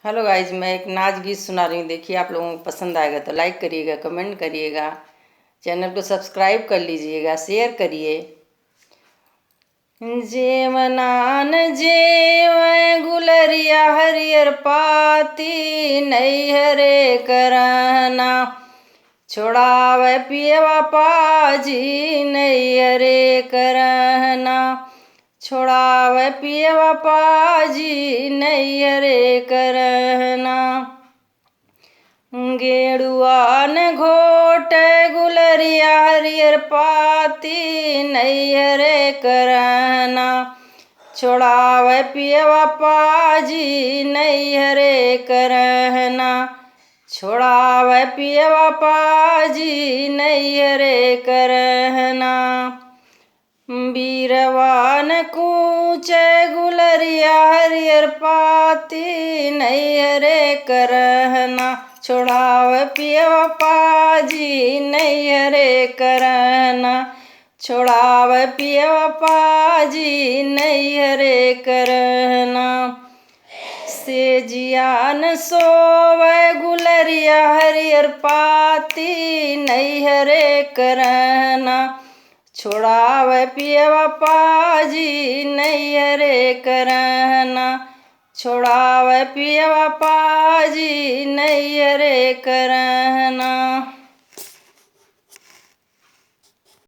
Hello guys, मैं एक नाच गीत सुना रही हूँ। देखिए, आप लोगों को पसंद आएगा तो लाइक करिएगा, कमेंट करिएगा, चैनल को सब्सक्राइब कर लीजिएगा, शेयर करिए। जेवनान जेव गुलरिया हरियर पाती नैहरे करना, छोड़ावे पियवा पाजी नैहरे करना, छोड़ावे पियवा पाजी नैहरे करना। गेड़ुआन घोट गुलरिया हरियर पाती नैहरे करना, छोड़ावे पियवा पाजी नैहरे करना, छोड़ावे पियवा पाजी नैहरे करना। बीरवान कूच गुलरिया हरियर पाती नैहरे करना, छोड़ावे पियवा पाजी नैहरे करना, छोड़ावे पियवा पाजी नैहरे करना। सेजियान सोवे गुलरिया हरियर पाती नैहरे करना, छोड़ावे पियवा पाजी नैहरे करना, छोड़ावे पियवा पाजी नैहरे करना।